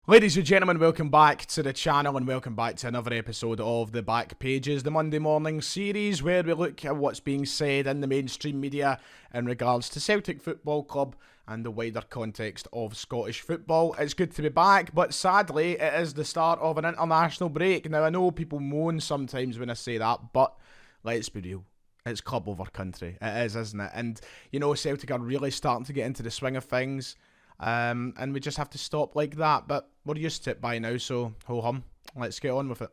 Ladies and gentlemen, welcome back to the channel and welcome back to another episode of The Back Pages, the Monday morning series where we look at what's being said in the mainstream media in regards to Celtic Football Club and the wider context of Scottish football. It's good to be back, but sadly it is the start of an international break. Now I know people moan sometimes when I say that, but let's be real. It's club over country. It is, isn't it? And you know, Celtic are really starting to get into the swing of things. And we just have to stop like that, but we're used to it by now, so ho hum, let's get on with it.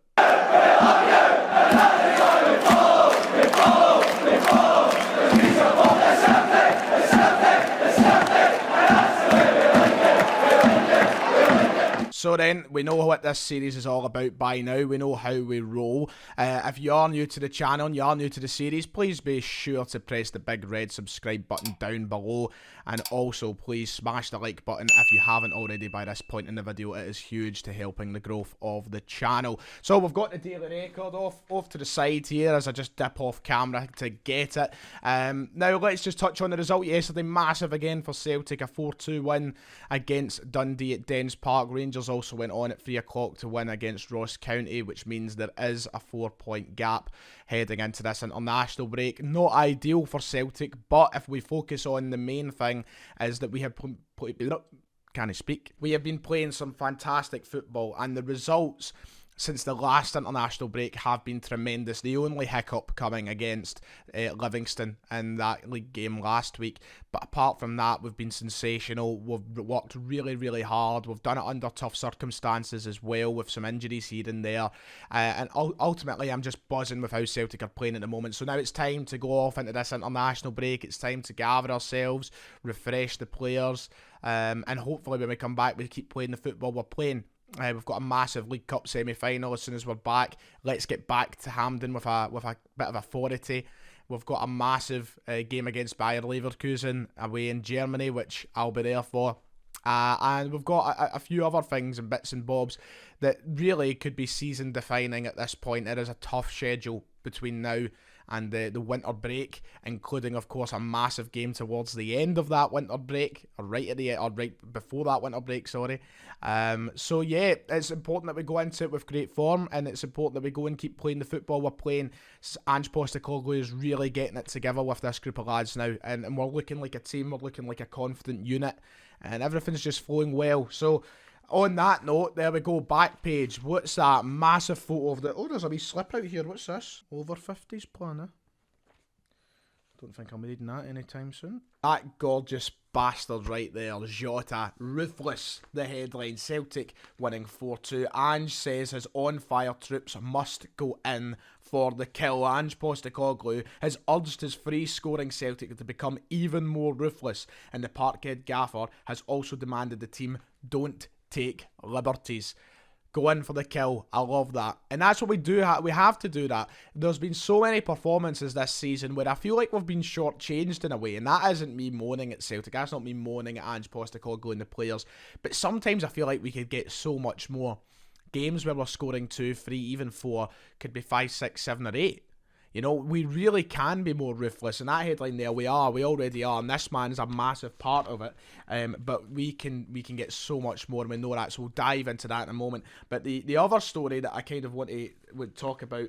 So then, we know what this series is all about by now. We know how we roll. If you are new to the channel and you are new to the series, please be sure to press the big red subscribe button down below. And also, please smash the like button if you haven't already by this point in the video. It is huge to helping the growth of the channel. So we've got the daily record off to the side here as I just dip off camera to get it. Now, let's just touch on the result yesterday. Massive again for Celtic. A 4-2 win against Dundee at Dens Park. Rangers also went on at 3 o'clock to win against Ross County, which means there is a 4-point gap heading into this international break. Not ideal for Celtic, but if we focus on the main thing is that we have we have been playing some fantastic football, and the results since the last international break have been tremendous. The only hiccup coming against Livingston in that league game last week. But apart from that, we've been sensational. We've worked really, really hard. We've done it under tough circumstances as well, with some injuries here and there. And ultimately, I'm just buzzing with how Celtic are playing at the moment. So now it's time to go off into this international break. It's time to gather ourselves, refresh the players. And hopefully when we come back, we keep playing the football we're playing. We've got a massive League Cup semi-final as soon as we're back. Let's get back to Hampden with a bit of authority. We've got a massive game against Bayer Leverkusen away in Germany, which I'll be there for. And we've got a few other things and bits and bobs that really could be season defining at this point. There is a tough schedule between now and the winter break, including of course a massive game towards the end of that winter break, or right before that winter break, sorry. So yeah, it's important that we go into it with great form, and it's important that we go and keep playing the football we're playing. Ange Postecoglou is really getting it together with this group of lads now, and we're looking like a team, we're looking like a confident unit, and everything's just flowing well. So on that note, there we go, back page. What's that? Massive photo of the... Oh, there's a wee slip out here. What's this? Over 50s planner. Don't think I'm reading that anytime soon. That gorgeous bastard right there, Jota, Ruthless, the headline. Celtic winning 4-2. Ange says his on-fire troops must go in for the kill. Ange Postecoglou has urged his free-scoring Celtic to become even more ruthless, and the Parkhead gaffer has also demanded the team don't take liberties. Go in for the kill. I love that. And that's what we do. We have to do that. There's been so many performances this season where I feel like we've been shortchanged in a way. And that isn't me moaning at Celtic. That's not me moaning at Ange Postecoglou and the players. But sometimes I feel like we could get so much more. Games where we're scoring 2, 3, even 4 could be 5, 6, 7 or 8. You know, we really can be more ruthless. And that headline there, we already are. And this man is a massive part of it. But we can get so much more, and we know that. So we'll dive into that in a moment. But the other story that I kind of would talk about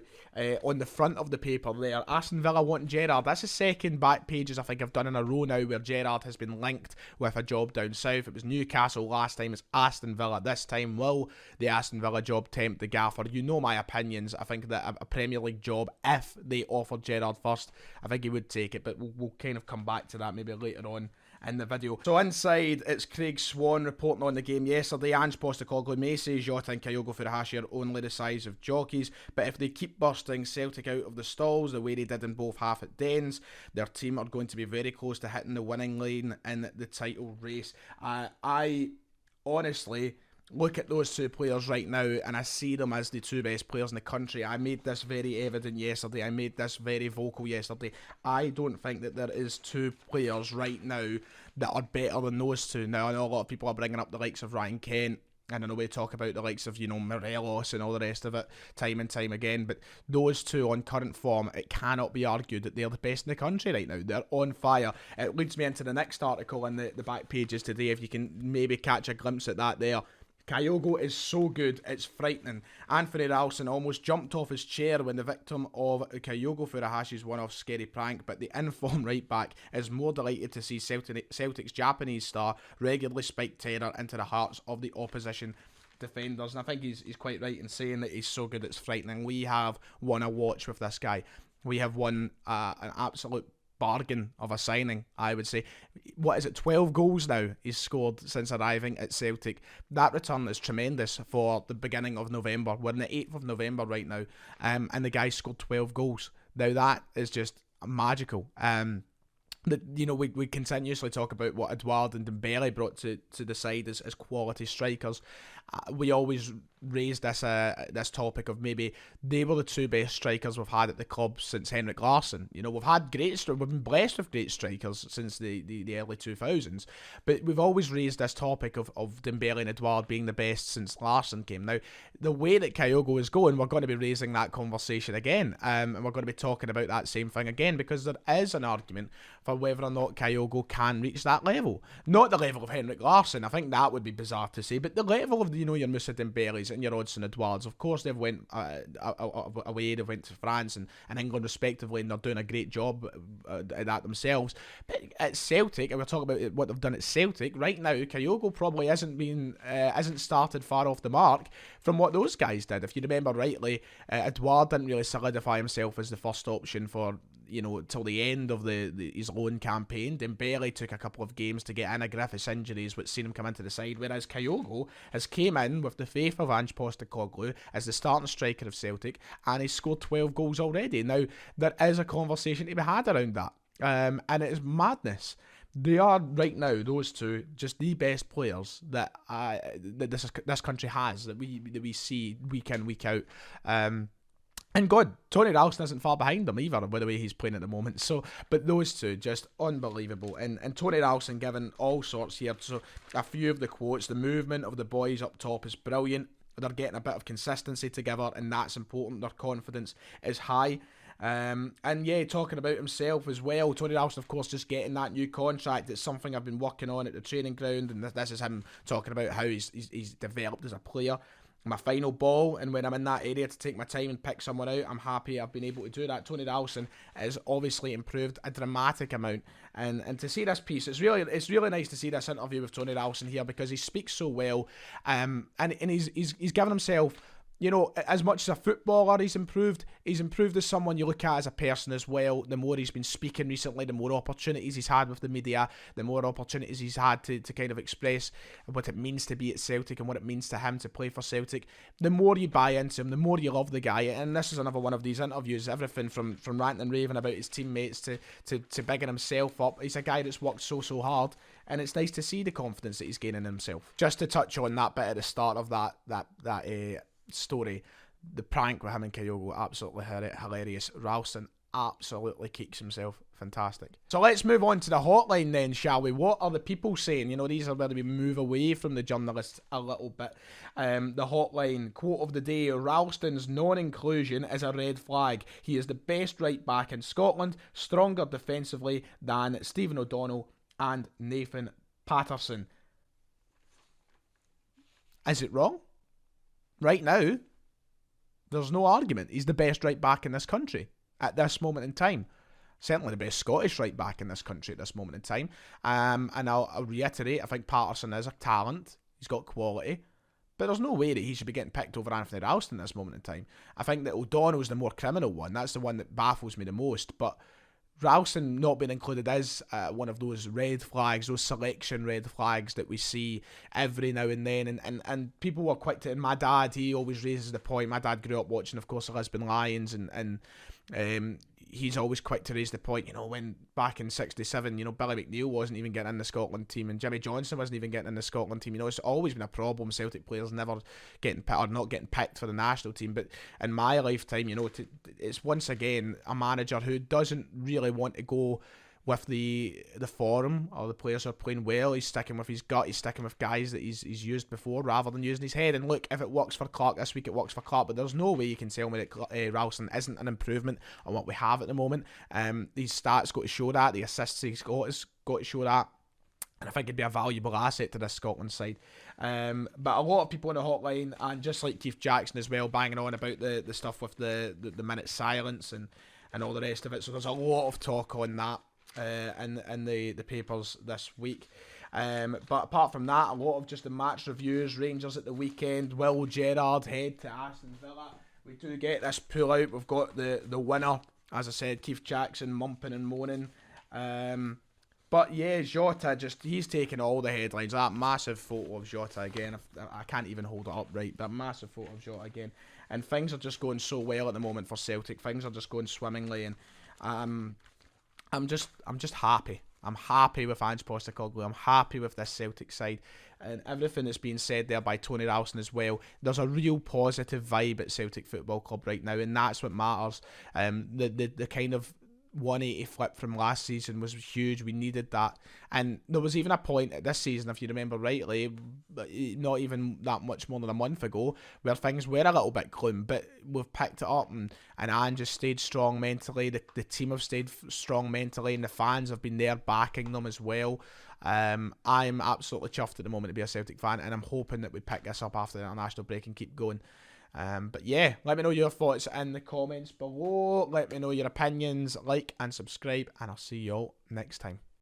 on the front of the paper there, Aston Villa wanting Gerrard. That's the second back pages I think I've done in a row now where Gerrard has been linked with a job down south. It was Newcastle last time, it's Aston Villa this time. Will the Aston Villa job tempt the gaffer? You know my opinions. I think that a Premier League job, if they offered Gerrard first, I think he would take it, but we'll kind of come back to that maybe later on in the video. So inside, it's Craig Swan reporting on the game yesterday. Ange Postecoglou may say Jota and Kyogo Furuhashi are only the size of jockeys, but if they keep bursting Celtic out of the stalls the way they did in both half at Dens, their team are going to be very close to hitting the winning lane in the title race. I honestly look at those two players right now and I see them as the two best players in the country. I made this very evident yesterday. I made this very vocal yesterday. I don't think that there is two players right now that are better than those two. Now, I know a lot of people are bringing up the likes of Ryan Kent, and I know we talk about the likes of, you know, Morelos and all the rest of it time and time again, but those two on current form, it cannot be argued that they're the best in the country right now. They're on fire. It leads me into the next article in the back pages today, if you can maybe catch a glimpse at that there. Kyogo is so good, it's frightening. Anthony Ralston almost jumped off his chair when the victim of Kyogo Furahashi's one-off scary prank, but the informed right back is more delighted to see Celtic's Japanese star regularly spike terror into the hearts of the opposition defenders. And I think he's quite right in saying that he's so good it's frightening. We have won a watch with this guy. We have won an absolute bargain of a signing, I would say. What is it, 12 goals now he's scored since arriving at Celtic. That return is tremendous for the beginning of November. We're in the 8th of November right now, and the guy scored 12 goals. Now that is just magical. We continuously talk about what Edouard and Dembele brought to the side as quality strikers. We always raised this topic of maybe they were the two best strikers we've had at the club since Henrik Larsson. We've been blessed with great strikers since the early 2000s, but we've always raised this topic of Dembele and Edouard being the best since Larsson came. Now, the way that Kyogo is going, we're going to be raising that conversation again, and we're going to be talking about that same thing again, because there is an argument for whether or not Kyogo can reach that level. Not the level of Henrik Larsson, I think that would be bizarre to say, but the level of your Moussa Dembele's and your Odsonne Edouards. Of course, they've went away, they went to France and England respectively, and they're doing a great job at that themselves. But at Celtic, and we're talking about what they've done at Celtic right now, Kyogo probably isn't started far off the mark from what those guys did. If you remember rightly, Edouard didn't really solidify himself as the first option for till the end of his loan campaign. Dembele took a couple of games to get in, a Griffiths injuries which seen him come into the side, whereas Kyogo has came in with the faith of Ange Postecoglou as the starting striker of Celtic, and he's scored 12 goals already. Now, there is a conversation to be had around that, and it is madness. They are right now, those two, just the best players that this country has, that we see week in, week out. And God, Tony Ralston isn't far behind them either, by the way he's playing at the moment. So, but those two, just unbelievable. And Tony Ralston given all sorts here. So, a few of the quotes. The movement of the boys up top is brilliant. They're getting a bit of consistency together, and that's important. Their confidence is high. And yeah, talking about himself as well, Tony Ralston, of course, just getting that new contract. It's something I've been working on at the training ground, and this is him talking about how he's developed as a player. My final ball, and when I'm in that area to take my time and pick someone out, I'm happy I've been able to do that. Tony Ralston has obviously improved a dramatic amount, and to see this piece, it's really nice to see this interview with Tony Ralston here, because he speaks so well, and he's given himself, as much as a footballer he's improved as someone you look at as a person as well. The more he's been speaking recently, the more opportunities he's had with the media, the more opportunities he's had to kind of express what it means to be at Celtic and what it means to him to play for Celtic. The more you buy into him, the more you love the guy. And this is another one of these interviews, everything from ranting and raving about his teammates to bigging himself up. He's a guy that's worked so hard, and it's nice to see the confidence that he's gaining in himself. Just to touch on that bit at the start of that story, the prank with him and Kyogo, absolutely hilarious. Ralston absolutely keeps himself fantastic. So let's move on to the hotline then, shall we? What are the people saying? These are where we move away from the journalists a little bit. The hotline quote of the day: Ralston's non-inclusion is a red flag. He is the best right back in Scotland, stronger defensively than Stephen O'Donnell and Nathan Patterson. Is it wrong? Right now, there's no argument. He's the best right back in this country at this moment in time. Certainly the best Scottish right back in this country at this moment in time. And I'll reiterate, I think Patterson is a talent. He's got quality. But there's no way that he should be getting picked over Anthony Ralston at this moment in time. I think that O'Donnell's the more criminal one. That's the one that baffles me the most. But Ralston not being included is one of those red flags, those selection red flags that we see every now and then. And people were quick to... And my dad, he always raises the point. My dad grew up watching, of course, the Lisbon Lions, and he's always quick to raise the point, when back in 67, Billy McNeill wasn't even getting in the Scotland team, and Jimmy Johnson wasn't even getting in the Scotland team. It's always been a problem, Celtic players never getting picked or not getting picked for the national team. But in my lifetime, it's once again a manager who doesn't really want to go with the form or the players who are playing well. He's sticking with his gut. He's sticking with guys that he's used before rather than using his head. And look, if it works for Clark this week, it works for Clark. But there's no way you can tell me that Ralston isn't an improvement on what we have at the moment. These stats got to show that. The assists he's got has got to show that. And I think he'd be a valuable asset to this Scotland side. But a lot of people on the hotline, and just like Keith Jackson as well, banging on about the stuff with the minute silence and all the rest of it. So there's a lot of talk on that in the papers this week. But apart from that, a lot of just the match reviews. Rangers at the weekend. Will Gerrard head to Aston Villa? We do get this pull out. We've got the winner, as I said, Keith Jackson mumping and moaning. But yeah, Jota, he's taking all the headlines. That massive photo of Jota again. I can't even hold it up right, but massive photo of Jota again. And things are just going so well at the moment for Celtic. Things are just going swimmingly, and I'm just happy. I'm happy with Ange Postecoglou. I'm happy with this Celtic side, and everything that's been said there by Tony Ralston as well. There's a real positive vibe at Celtic Football Club right now, and that's what matters. The kind of 180 flip from last season was huge. We needed that, and there was even a point this season, if you remember rightly, not even that much more than a month ago, where things were a little bit gloom, but we've picked it up, and Ange has stayed strong mentally. The team have stayed strong mentally, and the fans have been there backing them as well. I'm absolutely chuffed at the moment to be a Celtic fan, and I'm hoping that we pick this up after the international break and keep going. But yeah, let me know your thoughts in the comments below. Let me know your opinions, like and subscribe, and I'll see you all next time.